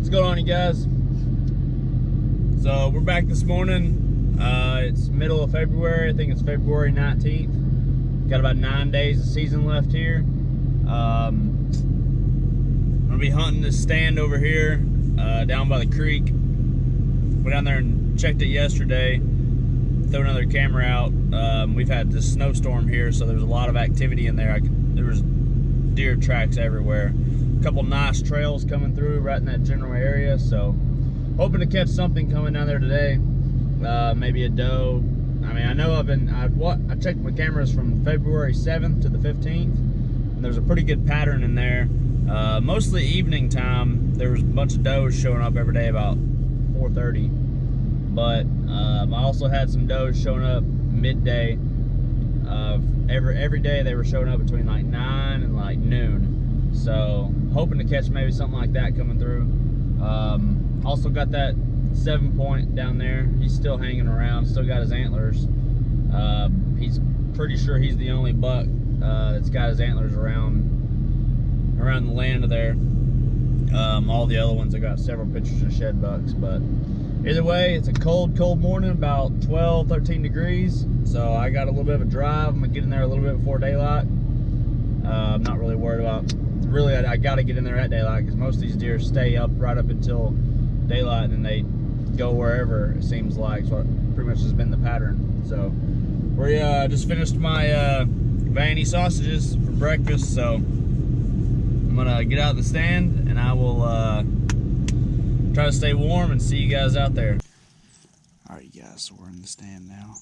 What's going on, you guys? So we're back this morning. It's middle of February. I think it's February 19th. Got about 9 days of season left here. I'm gonna be hunting this stand over here down by the creek. Went down there and checked it yesterday. Throw another camera out. We've had this snowstorm here, so there's a lot of activity in there. There was deer tracks everywhere. A couple nice trails coming through right in that general area, so hoping to catch something coming down there today. Maybe a doe. I mean, I know I checked my cameras from February 7th to the 15th, and there's a pretty good pattern in there. Mostly evening time. There was a bunch of does showing up every day about 4:30, but I also had some does showing up midday. Every day they were showing up between like 9 and like noon. So hoping to catch maybe something like that coming through. Also got that 7-point down there. He's still hanging around, still got his antlers. He's pretty sure he's the only buck that's got his antlers around the land of there. All the other ones, I got several pictures of shed bucks, but either way, it's a cold morning, about 12, 13 degrees. So I got a little bit of a drive. I'm gonna get in there a little bit before daylight. I'm not really worried about, really I gotta get in there at daylight because most of these deer stay up right up until daylight and then they go wherever, it seems like. So pretty much has been the pattern. So we just finished my vanity sausages for breakfast, so I'm gonna get out of the stand and I will try to stay warm and see you guys out there. All right, you guys, so we're in the stand now.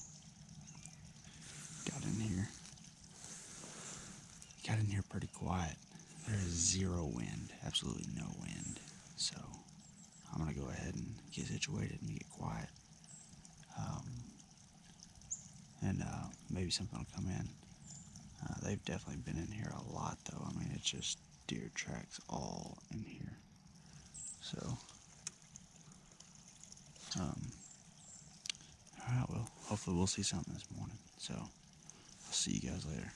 Got in here pretty quiet. There is zero wind, absolutely no wind. So I'm gonna go ahead and get situated and get quiet. Maybe something will come in. They've definitely been in here a lot though. I mean, it's just deer tracks all in here. So, alright, well, hopefully we'll see something this morning. So, I'll see you guys later.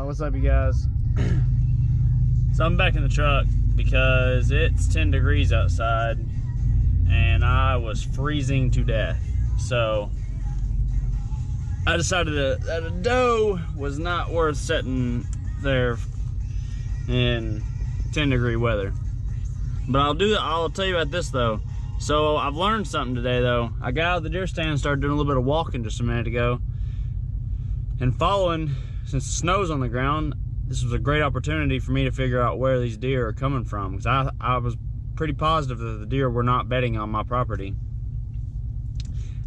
What's up, you guys? So I'm back in the truck because it's 10 degrees outside and I was freezing to death. So I decided that a doe was not worth sitting there in 10-degree weather. But I'll tell you about this though. So I've learned something today though. I got out of the deer stand and started doing a little bit of walking just a minute ago. And following, since the snow's on the ground, this was a great opportunity for me to figure out where these deer are coming from. Because I was pretty positive that the deer were not bedding on my property.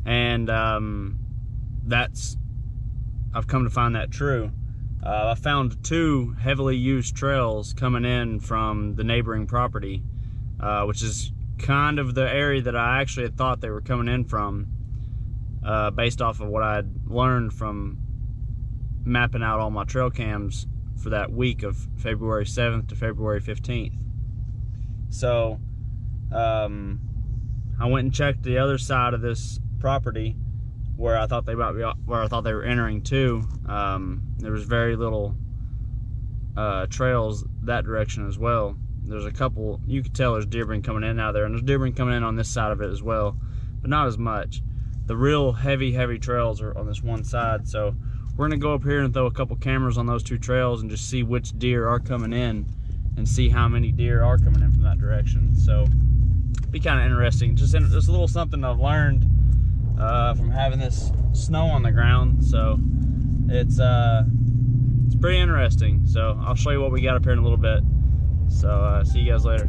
And I've come to find that true. I found 2 heavily used trails coming in from the neighboring property, which is kind of the area that I actually had thought they were coming in from, based off of what I had learned from mapping out all my trail cams for that week of February 7th to February 15th. So I went and checked the other side of this property where I thought they were entering to. There was very little trails that direction as well. There's a couple, you could tell there's deer been coming in out there, and there's deer been coming in on this side of it as well, but not as much. The real heavy trails are on this one side. So we're gonna go up here and throw a couple cameras on those 2 trails and just see which deer are coming in and see how many deer are coming in from that direction. So be kind of interesting. Just a little something I've learned from having this snow on the ground. So it's pretty interesting. So I'll show you what we got up here in a little bit. So see you guys later.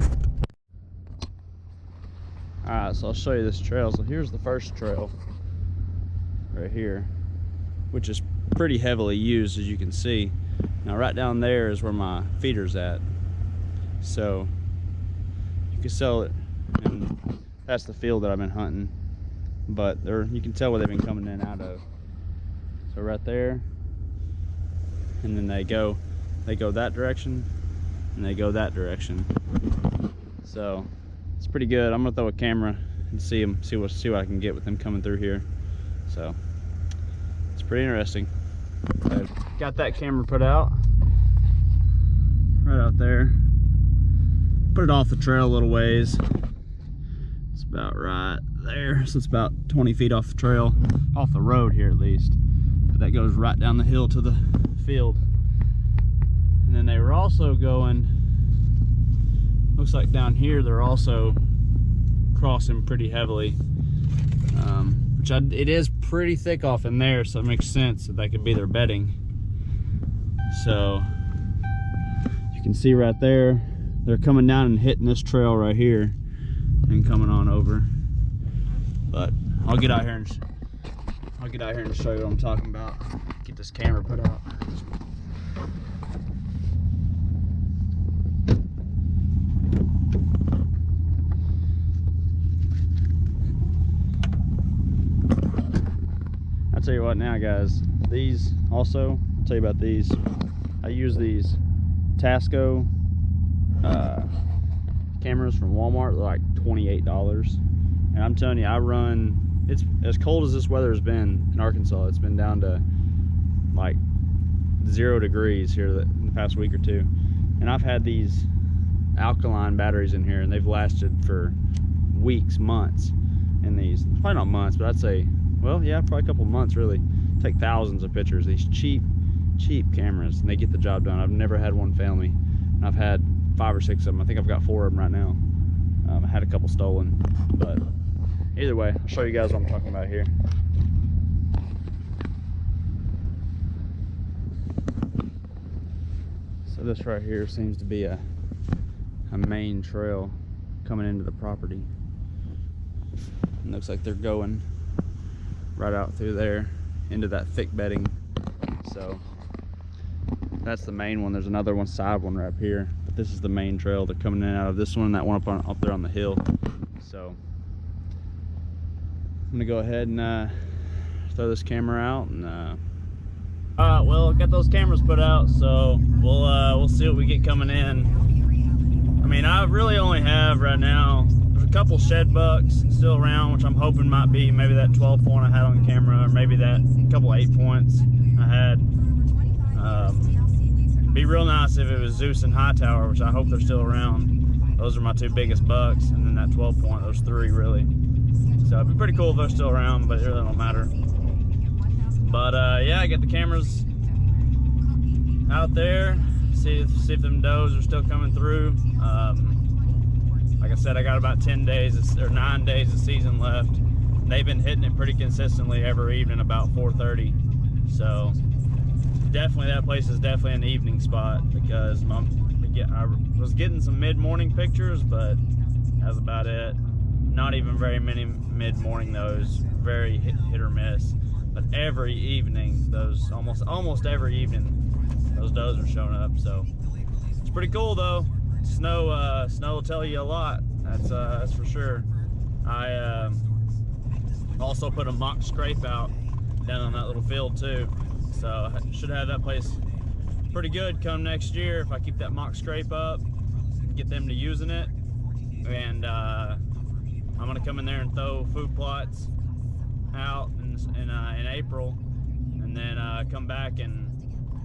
All right, so I'll show you this trail. So here's the first trail right here, which is pretty heavily used, as you can see. Now right down there is where my feeder's at. So you can sell it, and that's the field that I've been hunting. But you can tell where they've been coming in and out of. So right there, and then they go that direction, and they go that direction. So it's pretty good. I'm gonna throw a camera and see what I can get with them coming through here. So it's pretty interesting. I've got that camera put out right out there. Put it off the trail a little ways. It's about right there, so it's about 20 feet off the trail, off the road here at least. But that goes right down the hill to the field. And then they were also going, looks like down here they're also crossing pretty heavily, it is pretty thick off in there, so it makes sense that that could be their bedding. So you can see right there, they're coming down and hitting this trail right here and coming on over. But I'll get out here and show you what I'm talking about. Get this camera put out. I'll tell you what now, guys, these also, I'll tell you about these. I use these Tasco cameras from Walmart. They're like $28. And I'm telling you, it's as cold as this weather has been in Arkansas. It's been down to like 0 degrees here in the past week or two. And I've had these alkaline batteries in here, and they've lasted for weeks, months in these. Probably not months, but I'd say, well, yeah, probably a couple months really. Take thousands of pictures. These cheap cameras, and they get the job done. I've never had one fail me. And I've had 5 or 6 of them. I think I've got 4 of them right now. I had a couple stolen, but either way, I'll show you guys what I'm talking about here. So this right here seems to be a main trail coming into the property. It looks like they're going right out through there into that thick bedding. So that's the main one. There's another one, side one right up here, but this is the main trail. They're coming in and out of this one and that one up there on the hill. So I'm gonna go ahead and throw this camera out and alright, well, got those cameras put out, so we'll see what we get coming in. I mean, I really only have right now, there's a couple shed bucks still around, which I'm hoping might be maybe that 12 point I had on camera, or maybe that couple 8 points I had. Be real nice if it was Zeus and Hightower, which I hope they're still around. Those are my 2 biggest bucks, and then that 12 point, those 3 really. So it'd be pretty cool if they're still around, but it really don't matter. But yeah, I got the cameras out there. See if them does are still coming through. Like I said, I got about 10 days or 9 days of season left. They've been hitting it pretty consistently every evening about 4:30. So definitely that place is definitely an evening spot, because I was getting some mid-morning pictures, but that's about it. Not even very many mid-morning, those very hit or miss. But every evening, those almost every evening, those does are showing up. So it's pretty cool though. Snow will tell you a lot. That's for sure. I also put a mock scrape out down on that little field too. So I should have that place pretty good come next year if I keep that mock scrape up, get them to using it. And I'm gonna come in there and throw food plots out in April, and then come back in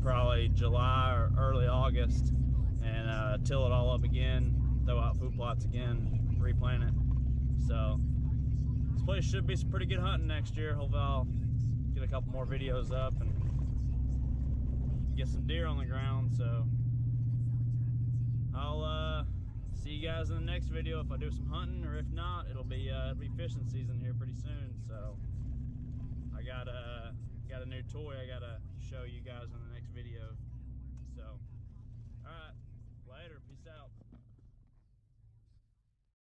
probably July or early August and till it all up again, throw out food plots again, replant it. So this place should be some pretty good hunting next year. Hopefully I'll get a couple more videos up and get some deer on the ground. So I'll see you guys in the next video if I do some hunting, or if not, it'll be fishing season here pretty soon. So I got a new toy I gotta show you guys in the next video.